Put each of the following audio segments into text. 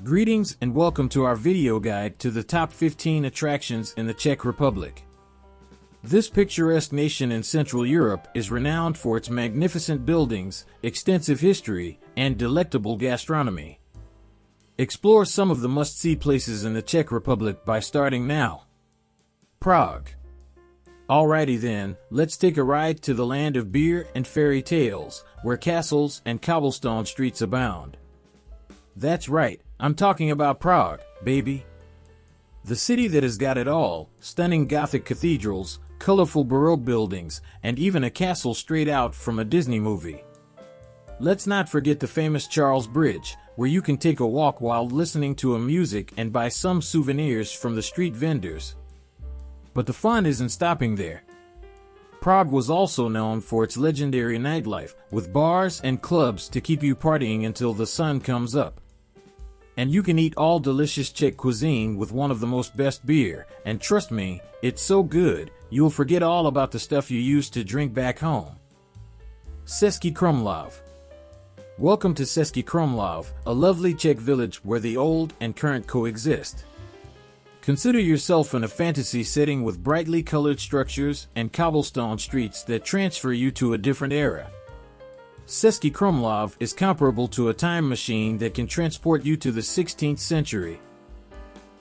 Greetings and welcome to our video guide to the top 15 attractions in the Czech Republic. This picturesque nation in Central Europe is renowned for its magnificent buildings, extensive history, and delectable gastronomy. Explore some of the must-see places in the Czech Republic by starting now. Prague. Alrighty then, let's take a ride to the land of beer and fairy tales, where castles and cobblestone streets abound. That's right, I'm talking about Prague, baby. The city that has got it all: stunning Gothic cathedrals, colorful Baroque buildings, and even a castle straight out from a Disney movie. Let's not forget the famous Charles Bridge, where you can take a walk while listening to a music and buy some souvenirs from the street vendors. But the fun isn't stopping there. Prague was also known for its legendary nightlife, with bars and clubs to keep you partying until the sun comes up. And you can eat all delicious Czech cuisine with one of the most best beer, and trust me, it's so good, you'll forget all about the stuff you used to drink back home. Český Krumlov. Welcome to Český Krumlov, a lovely Czech village where the old and current coexist. Consider yourself in a fantasy setting with brightly colored structures and cobblestone streets that transfer you to a different era. Český Krumlov is comparable to a time machine that can transport you to the 16th century.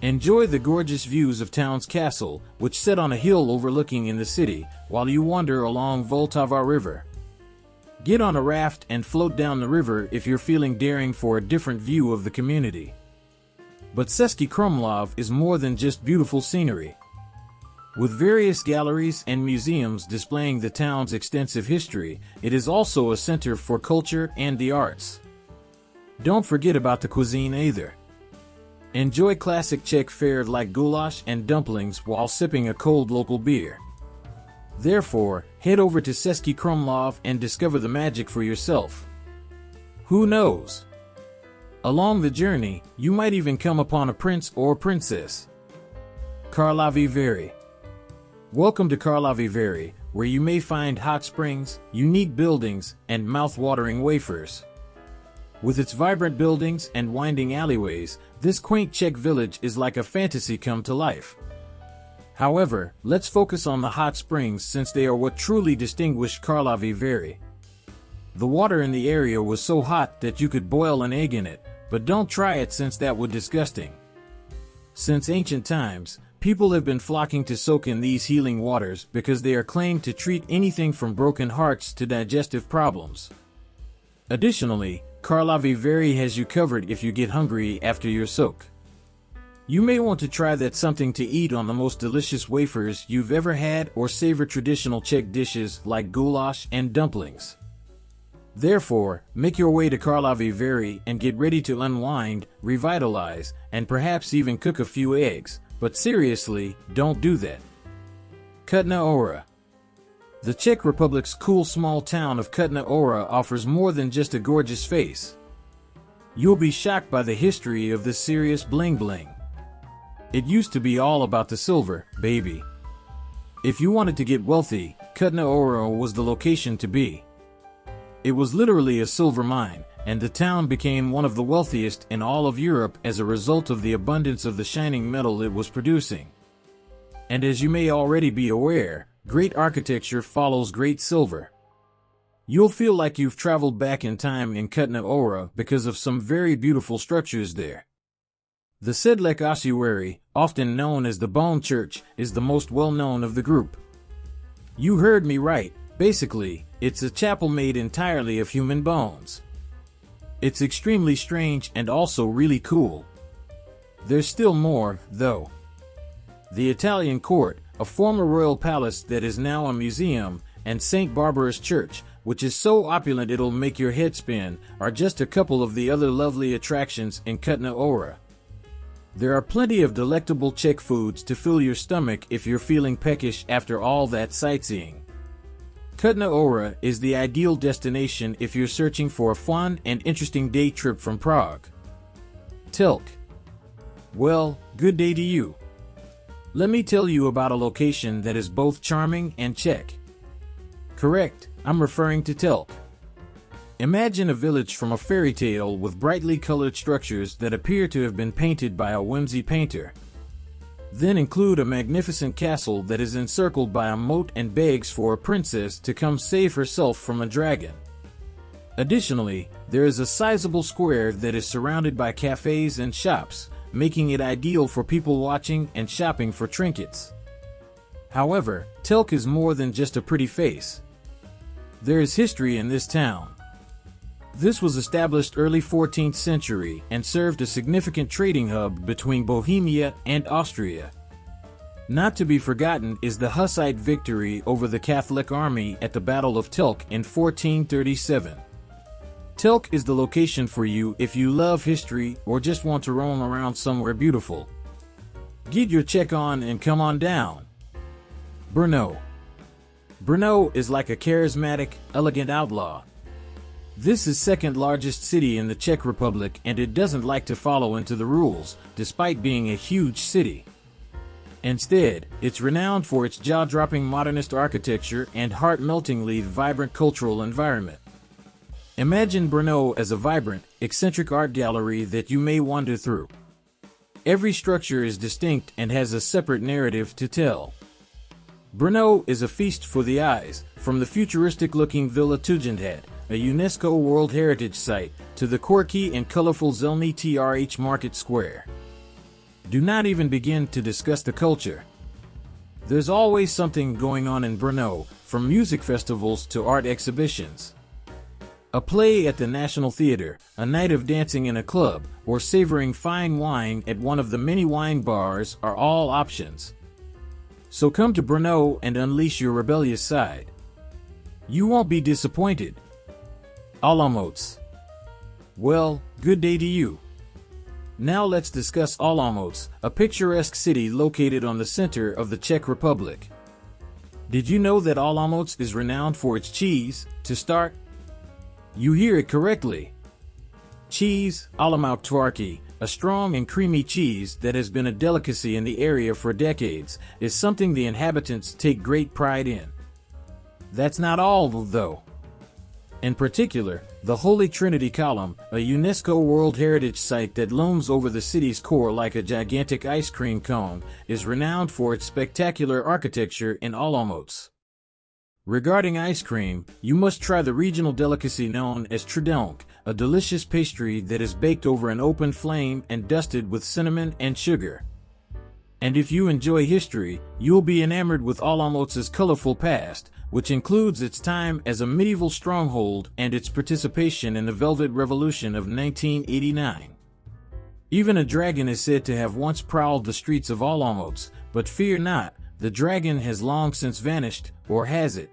Enjoy the gorgeous views of town's castle, which set on a hill overlooking in the city, while you wander along Vltava River. Get on a raft and float down the river if you're feeling daring for a different view of the community. But Český Krumlov is more than just beautiful scenery. With various galleries and museums displaying the town's extensive history, it is also a center for culture and the arts. Don't forget about the cuisine either. Enjoy classic Czech fare like goulash and dumplings while sipping a cold local beer. Therefore, head over to Český Krumlov and discover the magic for yourself. Who knows? Along the journey, you might even come upon a prince or princess. Karlovy Vary. Welcome to Karlovy Vary, where you may find hot springs, unique buildings, and mouth-watering wafers. With its vibrant buildings and winding alleyways, this quaint Czech village is like a fantasy come to life. However, let's focus on the hot springs since they are what truly distinguish Karlovy Vary. The water in the area was so hot that you could boil an egg in it, but don't try it since that would be disgusting. Since ancient times, people have been flocking to soak in these healing waters because they are claimed to treat anything from broken hearts to digestive problems. Additionally, Karlovy Vary has you covered if you get hungry after your soak. You may want to try that something to eat on the most delicious wafers you've ever had or savor traditional Czech dishes like goulash and dumplings. Therefore, make your way to Karlovy Vary and get ready to unwind, revitalize, and perhaps even cook a few eggs. But seriously, don't do that. Kutná Hora. The Czech Republic's cool small town of Kutná Hora offers more than just a gorgeous face. You'll be shocked by the history of this serious bling-bling. It used to be all about the silver, baby. If you wanted to get wealthy, Kutná Hora was the location to be. It was literally a silver mine, and the town became one of the wealthiest in all of Europe as a result of the abundance of the shining metal it was producing. And as you may already be aware, great architecture follows great silver. You'll feel like you've traveled back in time in Kutná Hora because of some very beautiful structures there. The Sedlec Ossuary, often known as the Bone Church, is the most well-known of the group. You heard me right, basically, it's a chapel made entirely of human bones. It's extremely strange and also really cool. There's still more, though. The Italian Court, a former royal palace that is now a museum, and St. Barbara's Church, which is so opulent it'll make your head spin, are just a couple of the other lovely attractions in Kutná Hora. There are plenty of delectable Czech foods to fill your stomach if you're feeling peckish after all that sightseeing. Kutná Hora is the ideal destination if you're searching for a fun and interesting day trip from Prague. Telk. Well, good day to you. Let me tell you about a location that is both charming and Czech. Correct, I'm referring to Telk. Imagine a village from a fairy tale with brightly colored structures that appear to have been painted by a whimsy painter. Then include a magnificent castle that is encircled by a moat and begs for a princess to come save herself from a dragon. Additionally, there is a sizable square that is surrounded by cafes and shops, making it ideal for people watching and shopping for trinkets. However, Telk is more than just a pretty face. There is history in this town. This was established early 14th century and served a significant trading hub between Bohemia and Austria. Not to be forgotten is the Hussite victory over the Catholic army at the Battle of Telk in 1437. Telk is the location for you if you love history or just want to roam around somewhere beautiful. Get your Czech on and come on down. Brno. Brno is like a charismatic, elegant outlaw. This is second largest city in the Czech Republic, and it doesn't like to follow into the rules, despite being a huge city. Instead, it's renowned for its jaw-dropping modernist architecture and heart-meltingly vibrant cultural environment. Imagine Brno as a vibrant, eccentric art gallery that you may wander through. Every structure is distinct and has a separate narrative to tell. Brno is a feast for the eyes, from the futuristic-looking Villa Tugendhat, a UNESCO World Heritage Site, to the quirky and colorful Lednice-Valtice Market Square. Do not even begin to discuss the culture. There's always something going on in Brno, from music festivals to art exhibitions. A play at the National Theatre, a night of dancing in a club, or savoring fine wine at one of the many wine bars are all options. So come to Brno and unleash your rebellious side. You won't be disappointed. Olomouc. Well, good day to you. Now let's discuss Olomouc, a picturesque city located on the center of the Czech Republic. Did you know that Olomouc is renowned for its cheese? To start, you hear it correctly. Cheese, Olomouc twarky, a strong and creamy cheese that has been a delicacy in the area for decades, is something the inhabitants take great pride in. That's not all, though. In particular, the Holy Trinity Column, a UNESCO World Heritage Site that looms over the city's core like a gigantic ice cream cone, is renowned for its spectacular architecture in Olomouc. Regarding ice cream, you must try the regional delicacy known as trudelnk, a delicious pastry that is baked over an open flame and dusted with cinnamon and sugar. And if you enjoy history, you'll be enamored with Olomouc's colorful past, which includes its time as a medieval stronghold and its participation in the Velvet Revolution of 1989. Even a dragon is said to have once prowled the streets of Olomouc, but fear not, the dragon has long since vanished, or has it?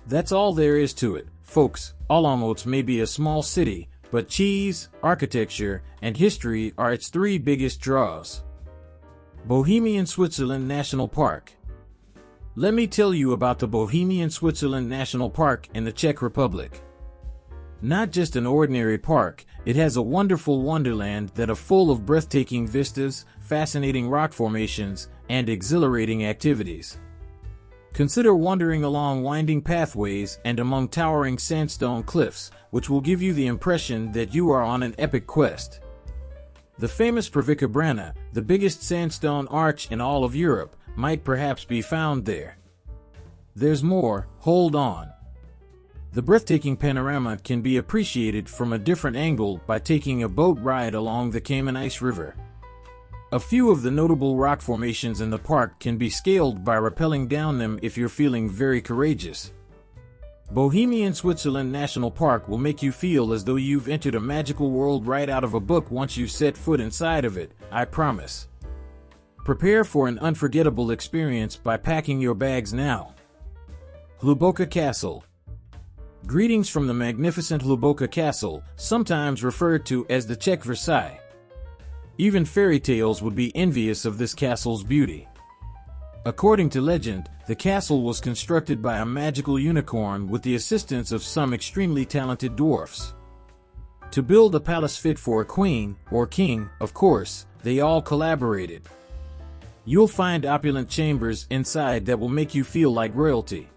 That's all there is to it, folks. Olomouc may be a small city, but cheese, architecture, and history are its three biggest draws. Bohemian Switzerland National Park. Let me tell you about the Bohemian Switzerland National Park in the Czech Republic. Not just an ordinary park, it has a wonderful wonderland that is full of breathtaking vistas, fascinating rock formations, and exhilarating activities. Consider wandering along winding pathways and among towering sandstone cliffs, which will give you the impression that you are on an epic quest. The famous Pravica Brana, the biggest sandstone arch in all of Europe, might perhaps be found there. There's more, hold on. The breathtaking panorama can be appreciated from a different angle by taking a boat ride along the Kamenais River. A few of the notable rock formations in the park can be scaled by rappelling down them if you're feeling very courageous. Bohemian Switzerland National Park will make you feel as though you've entered a magical world right out of a book once you set foot inside of it, I promise. Prepare for an unforgettable experience by packing your bags now. Hluboká Castle. Greetings from the magnificent Hluboká Castle, sometimes referred to as the Czech Versailles. Even fairy tales would be envious of this castle's beauty. According to legend, the castle was constructed by a magical unicorn with the assistance of some extremely talented dwarfs. To build a palace fit for a queen, or king, of course, they all collaborated. You'll find opulent chambers inside that will make you feel like royalty.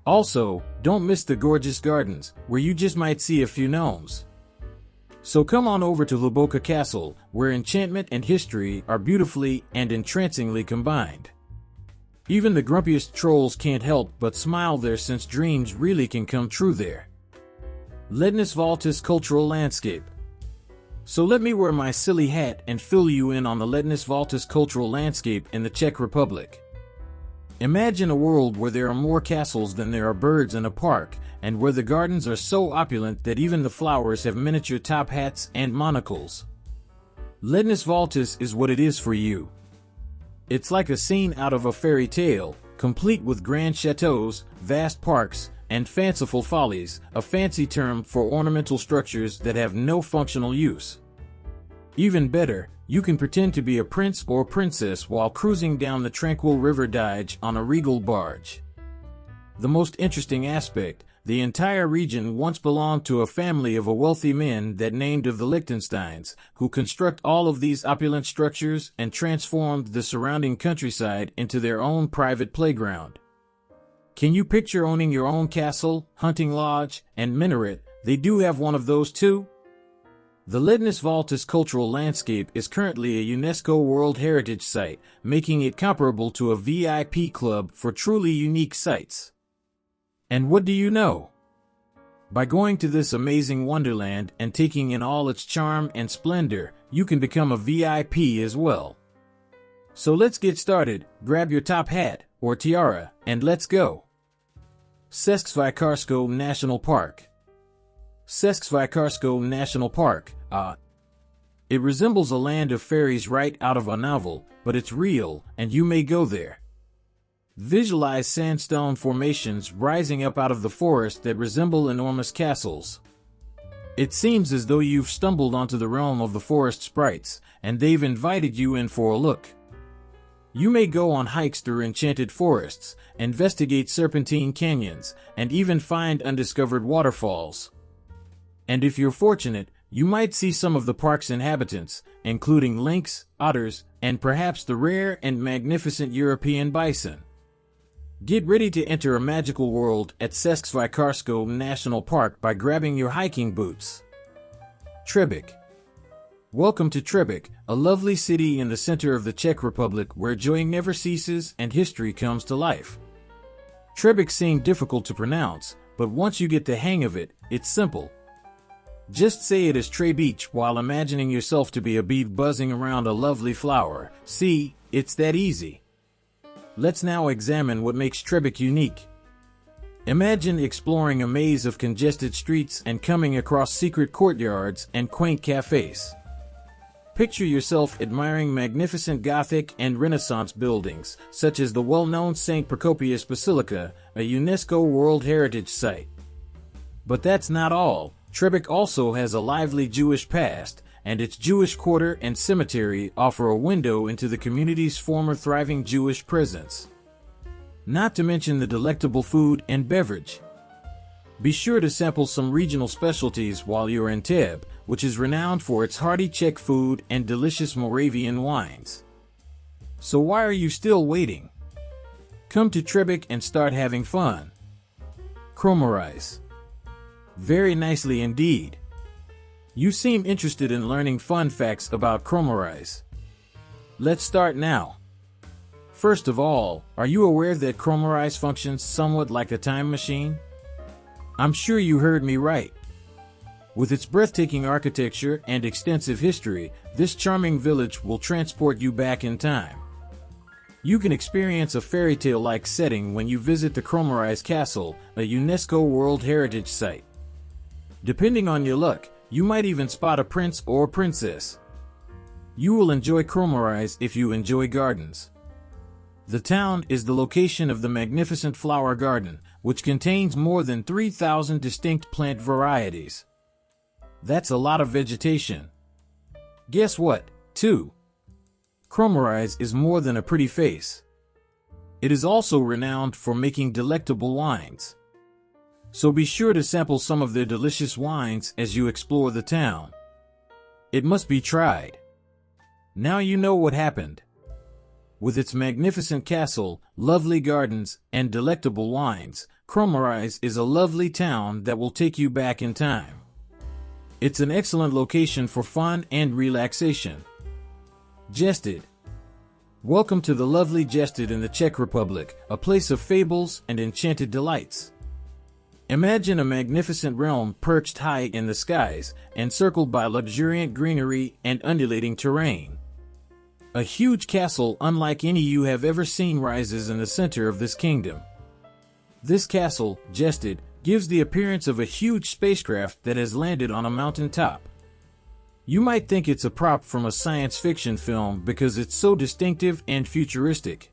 Also, don't miss the gorgeous gardens, where you just might see a few gnomes. So come on over to Hluboká Castle, where enchantment and history are beautifully and entrancingly combined. Even the grumpiest trolls can't help but smile there, since dreams really can come true there. Lednice-Valtice Cultural Landscape. So let me wear my silly hat and fill you in on the Lednice-Valtice cultural landscape in the Czech Republic. Imagine a world where there are more castles than there are birds in a park, and where the gardens are so opulent that even the flowers have miniature top hats and monocles. Lednice-Valtice is what it is for you. It's like a scene out of a fairy tale, complete with grand chateaus, vast parks, and fanciful follies, a fancy term for ornamental structures that have no functional use. Even better, you can pretend to be a prince or princess while cruising down the tranquil river Dyje on a regal barge. The most interesting aspect, the entire region once belonged to a family of a wealthy men that named of the Liechtensteins, who construct all of these opulent structures and transformed the surrounding countryside into their own private playground. Can you picture owning your own castle, hunting lodge, and minaret? They do have one of those too. The Lednice-Valtice cultural landscape is currently a UNESCO World Heritage Site, making it comparable to a VIP club for truly unique sites. And what do you know? By going to this amazing wonderland and taking in all its charm and splendor, you can become a VIP as well. So let's get started. Grab your top hat or tiara and let's go. Lednice-Valtice National Park. Lednice-Valtice National Park, it resembles a land of fairies right out of a novel, but it's real, and you may go there. Visualize sandstone formations rising up out of the forest that resemble enormous castles. It seems as though you've stumbled onto the realm of the forest sprites, and they've invited you in for a look. You may go on hikes through enchanted forests, investigate serpentine canyons, and even find undiscovered waterfalls. And if you're fortunate, you might see some of the park's inhabitants, including lynx, otters, and perhaps the rare and magnificent European bison. Get ready to enter a magical world at Lednice-Valtice National Park by grabbing your hiking boots. Třebíč. Welcome to Třebíč, a lovely city in the center of the Czech Republic where joy never ceases and history comes to life. Třebíč seemed difficult to pronounce, but once you get the hang of it, it's simple. Just say it as Třebíč while imagining yourself to be a bee buzzing around a lovely flower. See, it's that easy. Let's now examine what makes Třebíč unique. Imagine exploring a maze of congested streets and coming across secret courtyards and quaint cafes. Picture yourself admiring magnificent Gothic and Renaissance buildings, such as the well-known St. Procopius Basilica, a UNESCO World Heritage Site. But that's not all. Třebíč also has a lively Jewish past, and its Jewish quarter and cemetery offer a window into the community's former thriving Jewish presence. Not to mention the delectable food and beverage. Be sure to sample some regional specialties while you're in Třebíč, which is renowned for its hearty Czech food and delicious Moravian wines. So why are you still waiting? Come to Třebíč and start having fun. Kromorize. Very nicely indeed. You seem interested in learning fun facts about Kromorize. Let's start now. First of all, are you aware that Kromorize functions somewhat like a time machine? I'm sure you heard me right. With its breathtaking architecture and extensive history, this charming village will transport you back in time. You can experience a fairy tale-like setting when you visit the Kromorize Castle, a UNESCO World Heritage Site. Depending on your luck, you might even spot a prince or princess. You will enjoy Kromorize if you enjoy gardens. The town is the location of the magnificent flower garden, which contains more than 3,000 distinct plant varieties. That's a lot of vegetation. Guess what, too? Kromorize is more than a pretty face. It is also renowned for making delectable wines. So be sure to sample some of their delicious wines as you explore the town. It must be tried. Now you know what happened. with its magnificent castle, lovely gardens, and delectable wines, Kroměříž is a lovely town that will take you back in time. It's an excellent location for fun and relaxation. Jested. Welcome to the lovely Jested in the Czech Republic, a place of fables and enchanted delights. Imagine a magnificent realm perched high in the skies, encircled by luxuriant greenery and undulating terrain. A huge castle unlike any you have ever seen rises in the center of this kingdom. This castle, Jested, gives the appearance of a huge spacecraft that has landed on a mountain top. You might think it's a prop from a science fiction film because it's so distinctive and futuristic.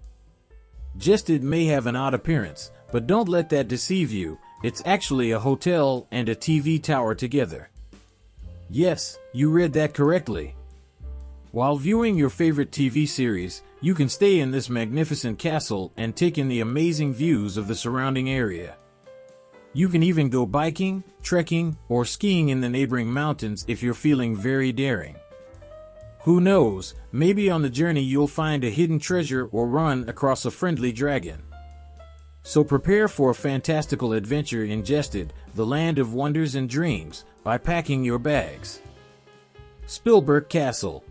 Jested may have an odd appearance, but don't let that deceive you. It's actually a hotel and a TV tower together. Yes, you read that correctly. While viewing your favorite TV series, you can stay in this magnificent castle and take in the amazing views of the surrounding area. You can even go biking, trekking, or skiing in the neighboring mountains if you're feeling very daring. Who knows, maybe on the journey you'll find a hidden treasure or run across a friendly dragon. So prepare for a fantastical adventure in Jested, the land of wonders and dreams, by packing your bags. Špilberk Castle.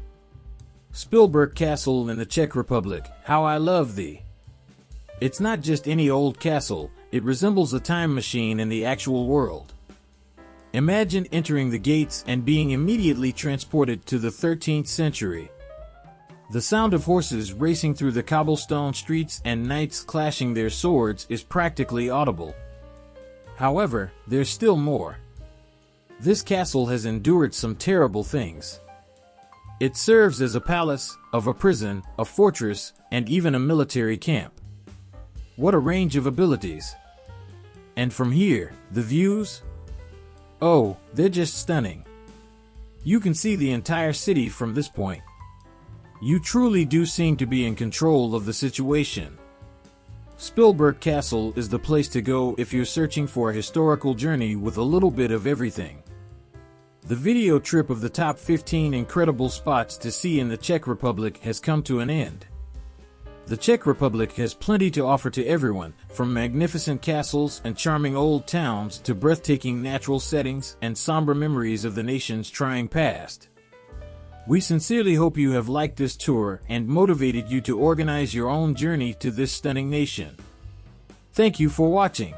Špilberk Castle in the Czech Republic, how I love thee. It's not just any old castle, it resembles a time machine in the actual world. Imagine entering the gates and being immediately transported to the 13th century. The sound of horses racing through the cobblestone streets and knights clashing their swords is practically audible. However, there's still more. This castle has endured some terrible things. It serves as a palace, a prison, a fortress, and even a military camp. What a range of abilities. And from here, the views? Oh, they're just stunning. You can see the entire city from this point. You truly do seem to be in control of the situation. Špilberk Castle is the place to go if you're searching for a historical journey with a little bit of everything. The video trip of the top 15 incredible spots to see in the Czech Republic has come to an end. The Czech Republic has plenty to offer to everyone, from magnificent castles and charming old towns to breathtaking natural settings and somber memories of the nation's trying past. We sincerely hope you have liked this tour and motivated you to organize your own journey to this stunning nation. Thank you for watching.